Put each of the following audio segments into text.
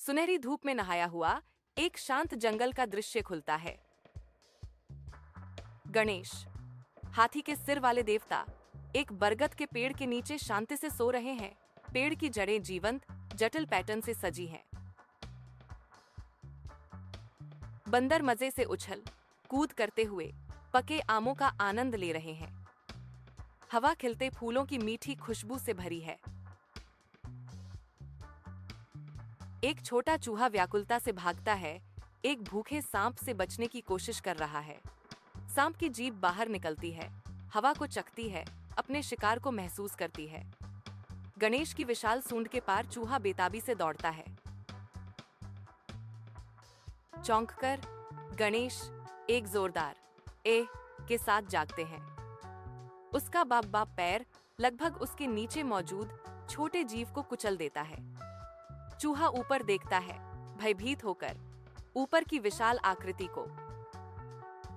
सुनहरी धूप में नहाया हुआ एक शांत जंगल का दृश्य खुलता है। गणेश, हाथी के सिर वाले देवता, एक बरगद के पेड़ के नीचे शांति से सो रहे हैं। पेड़ की जड़ें जीवंत, जटिल पैटर्न से सजी हैं। बंदर मजे से उछल कूद करते हुए पके आमों का आनंद ले रहे हैं। हवा खिलते फूलों की मीठी खुशबू से भरी है। एक छोटा चूहा व्याकुलता से भागता है, एक भूखे सांप से बचने की कोशिश कर रहा है। सांप की जीभ बाहर निकलती है, हवा को चखती है, अपने शिकार को महसूस करती है। गणेश की विशाल सूंड के पार चूहा बेताबी से दौड़ता है। चौंककर गणेश एक जोरदार ए के साथ जागते हैं। उसका बाप पैर लगभग उसके नीचे मौजूद छोटे जीव को कुचल देता है। चूहा ऊपर देखता है, भयभीत होकर, ऊपर की विशाल आकृति को।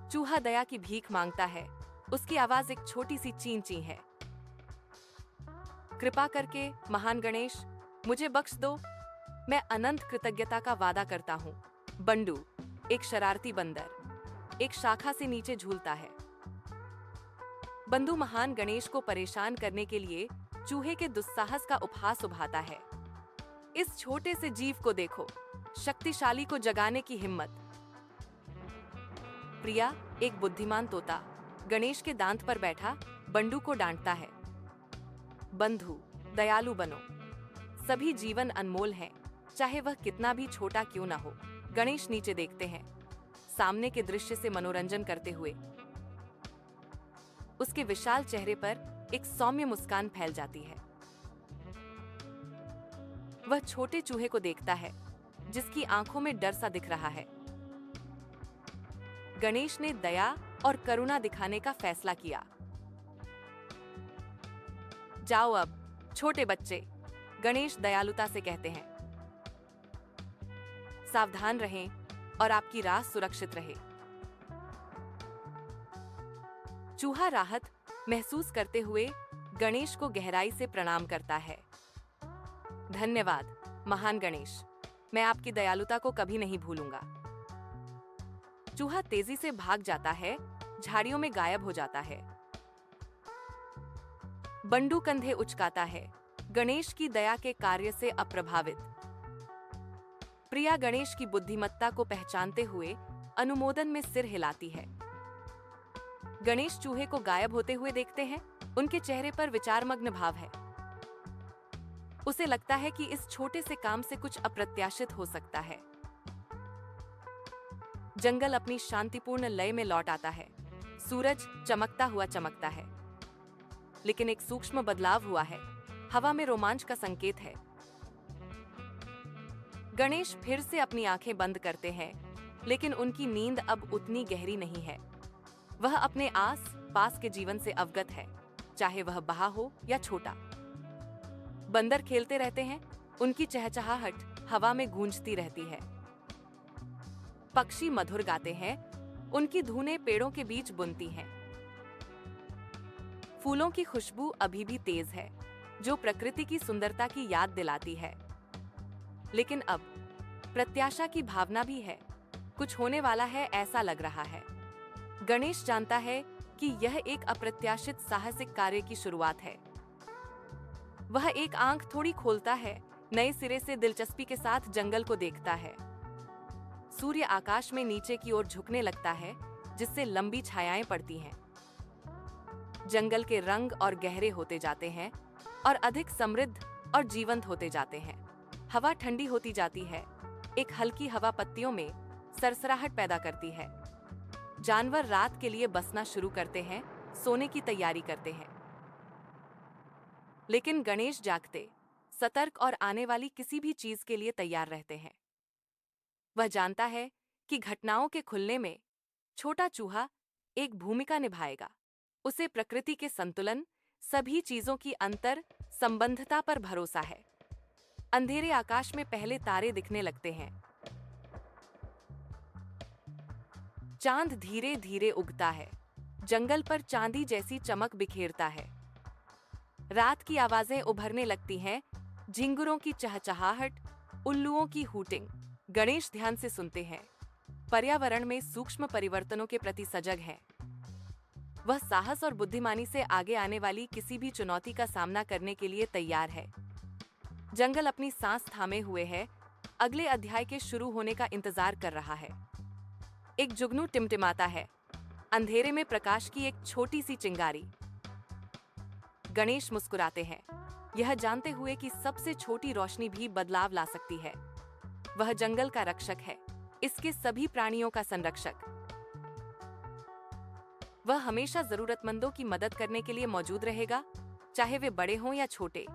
चूहा दया की भीख मांगता है, उसकी आवाज एक छोटी सी चीं चीं है। कृपा करके महान गणेश, मुझे बख्श दो, मैं अनंत कृतज्ञता का वादा करता हूँ। बंडू, एक शरारती बंदर, एक शाखा से नीचे झूलता है। बंधु महान गणेश को परेशान करने के लिए चूहे के दुस्साहस का उपहास उभाता है। इस छोटे से जीव को देखो, शक्तिशाली को जगाने की हिम्मत। प्रिया, एक बुद्धिमान तोता, गणेश के दांत पर बैठा बंडू को डांटता है। बंधु, दयालु बनो, सभी जीवन अनमोल हैं, चाहे वह कितना भी छोटा क्यों ना हो। गणेश नीचे देखते हैं, सामने के दृश्य से मनोरंजन करते हुए। उसके विशाल चेहरे पर एक सौम्य मुस्कान फैल जाती है। वह छोटे चूहे को देखता है, जिसकी आंखों में डर सा दिख रहा है। गणेश ने दया और करुणा दिखाने का फैसला किया। जाओ अब, छोटे बच्चे, गणेश दयालुता से कहते हैं। सावधान रहें और आपकी राह सुरक्षित रहे। चूहा राहत महसूस करते हुए गणेश को गहराई से प्रणाम करता है। धन्यवाद महान गणेश, मैं आपकी दयालुता को कभी नहीं भूलूंगा। चूहा तेजी से भाग जाता है, झाड़ियों में गायब हो जाता है। बंडू कंधे उचकाता है, गणेश की दया के कार्य से अप्रभावित। प्रिया गणेश की बुद्धिमत्ता को पहचानते हुए अनुमोदन में सिर हिलाती है। गणेश चूहे को गायब होते हुए देखते हैं, उनके चेहरे पर विचारमग्न भाव है। उसे लगता है कि इस छोटे से काम से कुछ अप्रत्याशित हो सकता है। जंगल अपनी शांतिपूर्ण लय में लौट आता है। सूरज चमकता है, लेकिन एक सूक्ष्म बदलाव हुआ है। हवा में रोमांच का संकेत है। गणेश फिर से अपनी आंखें बंद करते हैं, लेकिन उनकी नींद अब उतनी गहरी नहीं है। वह अपने आस पास के जीवन से अवगत है, चाहे वह बड़ा हो या छोटा। बंदर खेलते रहते हैं, उनकी चहचहाहट हवा में गूंजती रहती है। पक्षी मधुर गाते हैं, उनकी धुनें पेड़ों के बीच बुनती हैं। फूलों की खुशबू अभी भी तेज है, जो प्रकृति की सुंदरता की याद दिलाती है। लेकिन अब प्रत्याशा की भावना भी है। कुछ होने वाला है, ऐसा लग रहा है। गणेश जानता है कि यह एक अप्रत्याशित साहसिक कार्य की शुरुआत है। वह एक आंख थोड़ी खोलता है, नए सिरे से दिलचस्पी के साथ जंगल को देखता है। सूर्य आकाश में नीचे की ओर झुकने लगता है, जिससे लंबी छायाएं पड़ती हैं। जंगल के रंग और गहरे होते जाते हैं और अधिक समृद्ध और जीवंत होते जाते हैं। हवा ठंडी होती जाती है, एक हल्की हवा पत्तियों में सरसराहट पैदा करती है। जानवर रात के लिए बसना शुरू करते हैं, सोने की तैयारी करते हैं। लेकिन गणेश जागते, सतर्क और आने वाली किसी भी चीज के लिए तैयार रहते हैं। वह जानता है कि घटनाओं के खुलने में छोटा चूहा एक भूमिका निभाएगा। उसे प्रकृति के संतुलन, सभी चीजों की अंतर संबंधता पर भरोसा है। अंधेरे आकाश में पहले तारे दिखने लगते हैं। चांद धीरे धीरे उगता है, जंगल पर चांदी जैसी चमक बिखेरता है। रात की आवाजें उभरने लगती हैं, झिंगुरों की चहचहाहट, उल्लुओं की हूटिंग। गणेश ध्यान से सुनते हैं, पर्यावरण में सूक्ष्म परिवर्तनों के प्रति सजग है। वह साहस और बुद्धिमानी से आगे आने वाली किसी भी चुनौती का सामना करने के लिए तैयार है। जंगल अपनी सांस थामे हुए है, अगले अध्याय के शुरू होने का इंतजार कर रहा है। एक जुगनू टिमटिमाता है, अंधेरे में प्रकाश की एक छोटी सी चिंगारी। गणेश मुस्कुराते हैं, यह जानते हुए कि सबसे छोटी रोशनी भी बदलाव ला सकती है। वह जंगल का रक्षक है, इसके सभी प्राणियों का संरक्षक। वह हमेशा जरूरतमंदों की मदद करने के लिए मौजूद रहेगा, चाहे वे बड़े हों या छोटे।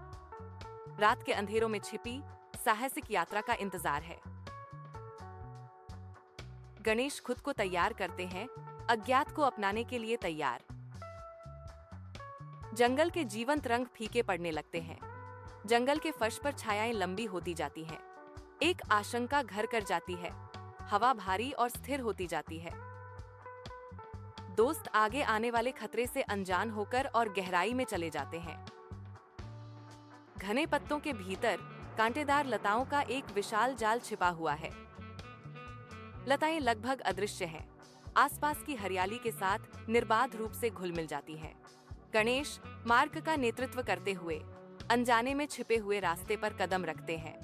रात के अंधेरों में छिपी साहसिक यात्रा का इंतजार है। गणेश खुद को तैयार करते हैं, अज्ञात को अपनाने के लिए तैयार। जंगल के जीवंत रंग फीके पड़ने लगते हैं। जंगल के फर्श पर छायाएं लंबी होती जाती हैं। एक आशंका घर कर जाती है, हवा भारी और स्थिर होती जाती है। दोस्त आगे आने वाले खतरे से अनजान होकर और गहराई में चले जाते हैं। घने पत्तों के भीतर कांटेदार लताओं का एक विशाल जाल छिपा हुआ है। लताएं लगभग अदृश्य हैं, आसपास की हरियाली के साथ निर्बाध रूप से घुल मिल जाती हैं। गणेश मार्ग का नेतृत्व करते हुए अनजाने में छिपे हुए रास्ते पर कदम रखते हैं।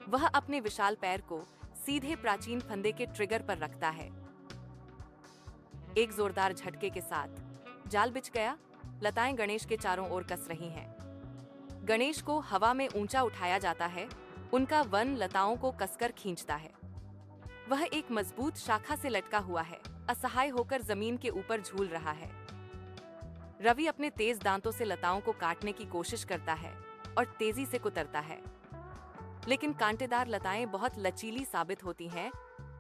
वह अपने विशाल पैर को सीधे प्राचीन फंदे के ट्रिगर पर रखता है। एक जोरदार झटके के साथ जाल बिछ गया। लताएं गणेश के चारों ओर कस रही हैं। गणेश को हवा में ऊंचा उठाया जाता है, उनका वन लताओं को कसकर खींचता है। वह एक मजबूत शाखा से लटका हुआ है, असहाय होकर जमीन के ऊपर झूल रहा है। रवि अपने तेज दांतों से लताओं को काटने की कोशिश करता है और तेजी से कुतरता है, लेकिन कांटेदार लताएं बहुत लचीली साबित होती हैं,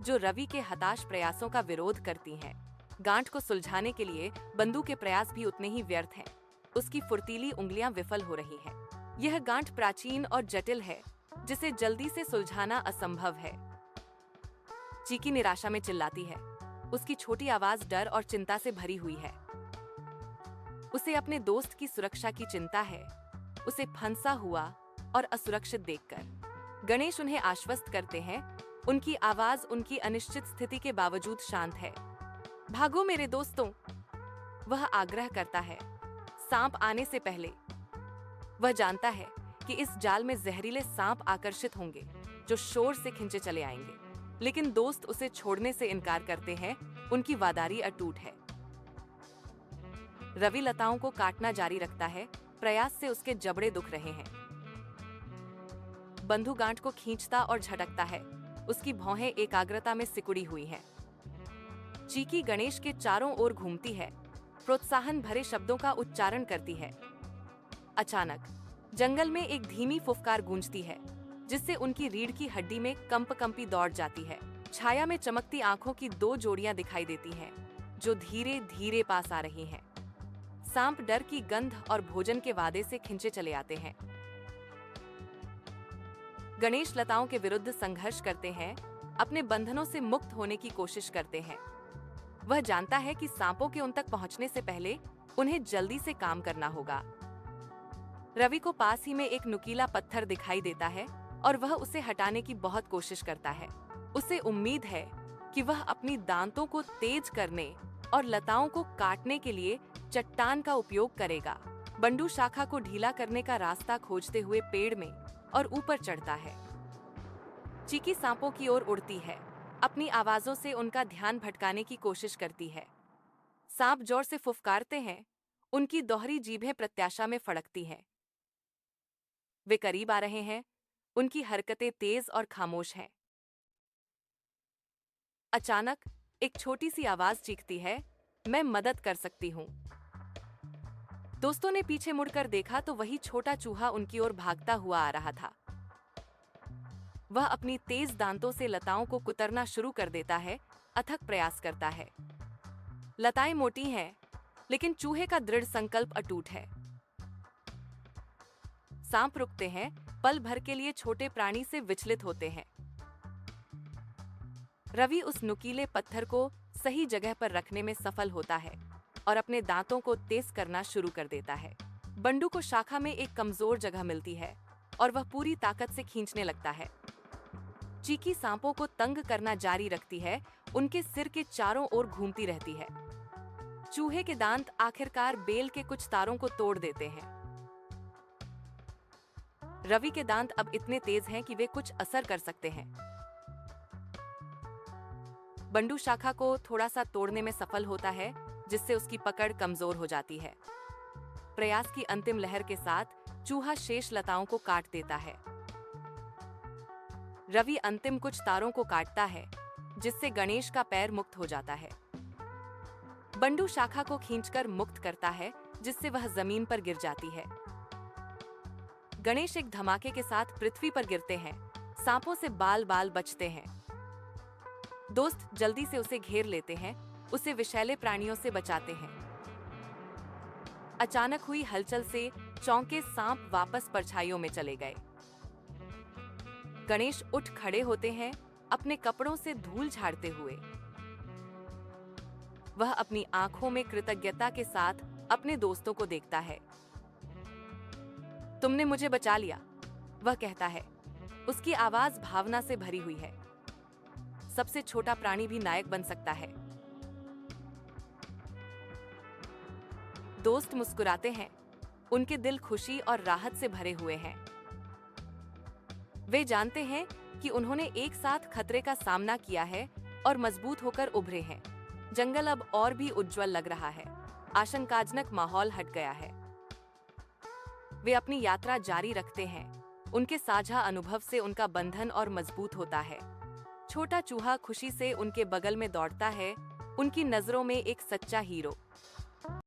जो रवि के हताश प्रयासों का विरोध करती हैं। गांठ को सुलझाने के लिए बंदू के प्रयास भी उतने ही व्यर्थ हैं। उसकी फुर्तीली उंगलियां विफल हो रही हैं। यह गांठ प्राचीन और जटिल है, जिसे जल्दी से सुलझाना असंभव है। चीकी निराशा में चिल्लाती है, उसकी छोटी आवाज डर और चिंता से भरी हुई है। उसे अपने दोस्त की सुरक्षा की चिंता है, उसे फंसा हुआ और असुरक्षित देखकर। गणेश उन्हें आश्वस्त करते हैं, उनकी आवाज उनकी अनिश्चित स्थिति के बावजूद शांत है। भागो मेरे दोस्तों, वह आग्रह करता है, सांप आने से पहले। वह जानता है कि इस जाल में जहरीले सांप आकर्षित होंगे, जो शोर से खिंचे चले आएंगे, लेकिन दोस्त उसे छोड़ने से इनकार करते हैं। उनकी वादारी अटूट है। रवि लताओं को काटना जारी रखता है, प्रयास से उसके जबड़े दुख रहे हैं। बंधु गांठ को खींचता और झटकता है, उसकी भौहें एकाग्रता में सिकुड़ी हुई हैं। चीकी गणेश के चारों ओर घूमती है, प्रोत्साहन भरे शब्दों का उच्चारण करती है। अचानक जंगल में एक धीमी फुफकार गूंजती है, जिससे उनकी रीढ़ की हड्डी में कंपी दौड़ जाती है। छाया में चमकती आंखों की दो जोड़ियां दिखाई देती हैं, जो धीरे धीरे पास आ रही हैं। सांप डर की गंध और भोजन के वादे से खिंचे चले आते हैं। गणेश लताओं के विरुद्ध संघर्ष करते हैं, अपने बंधनों से मुक्त होने की कोशिश करते हैं। वह जानता है कि सांपों के उन तक पहुंचने से पहले उन्हें जल्दी से काम करना होगा। रवि को पास ही में एक नुकीला पत्थर दिखाई देता है और वह उसे हटाने की बहुत कोशिश करता है। उसे उम्मीद है कि वह अपनी दांतों को तेज करने और लताओं को काटने के लिए चट्टान का उपयोग करेगा। बंडू शाखा को ढीला करने का रास्ता खोजते हुए पेड़ में और ऊपर चढ़ता है। चीकी सांपों की ओर उड़ती है, अपनी आवाजों से उनका ध्यान भटकाने की कोशिश करती है। सांप जोर से फुफकारते हैं, उनकी दोहरी जीभें प्रत्याशा में फड़कती हैं। वे करीब आ रहे हैं, उनकी हरकतें तेज और खामोश हैं। अचानक एक छोटी सी आवाज चीखती है, मैं मदद कर सकती हूँ। दोस्तों ने पीछे मुड़कर देखा तो वही छोटा चूहा उनकी ओर भागता हुआ आ रहा था। वह अपनी तेज दांतों से लताओं को कुतरना शुरू कर देता है, अथक प्रयास करता है। लताएं मोटी हैं, लेकिन चूहे का दृढ़ संकल्प अटूट है। सांप रुकते हैं, पल भर के लिए छोटे प्राणी से विचलित होते हैं। रवि उस नुकीले पत्थर को सही जगह पर रखने में सफल होता है और अपने दांतों को तेज करना शुरू कर देता है। बंडू को शाखा में एक कमजोर जगह मिलती है और वह पूरी ताकत से खींचने लगता है। चीकी सांपों को तंग करना जारी रखती है, उनके सिर के चारों ओर घूमती रहती है। चूहे के दांत आखिरकार बेल के कुछ तारों को तोड़ देते हैं। रवि के दांत अब इतने तेज हैं कि वे कुछ असर कर सकते हैं। बंडू शाखा को थोड़ा सा तोड़ने में सफल होता है, जिससे उसकी पकड़ कमजोर हो जाती है। प्रयास की अंतिम लहर के साथ चूहा शेष लताओं को काट देता है। रवि अंतिम कुछ तारों को काटता है, जिससे गणेश का पैर मुक्त हो जाता है। बंडू शाखा को खींचकर मुक्त करता है, जिससे वह जमीन पर गिर जाती है। गणेश एक धमाके के साथ पृथ्वी पर गिरते हैं। सांपों से बाल बाल बचते हैं। दोस्त जल्दी से उसे घेर लेते हैं, उसे विषैले प्राणियों से बचाते हैं। अचानक हुई हलचल से चौंके सांप वापस परछाइयों में चले गए। गणेश उठ खड़े होते हैं, अपने कपड़ों से धूल झाड़ते हुए। वह अपनी आंखों में कृतज्ञता के साथ अपने दोस्तों को देखता है। तुमने मुझे बचा लिया, वह कहता है। उसकी आवाज भावना से भरी हुई है। सबसे छोटा प्राणी भी नायक बन सकता है। दोस्त मुस्कुराते हैं, उनके दिल खुशी और राहत से भरे हुए हैं। वे जानते हैं कि उन्होंने एक साथ खतरे का सामना किया है और मजबूत होकर उभरे हैं। जंगल अब और भी उज्जवल लग रहा है। आशंकाजनक माहौल हट गया है। वे अपनी यात्रा जारी रखते हैं। उनके साझा अनुभव से उनका बंधन और मजबूत होता है। छोटा चूहा खुशी से उनके बगल में दौड़ता है, उनकी नजरों में एक सच्चा हीरो।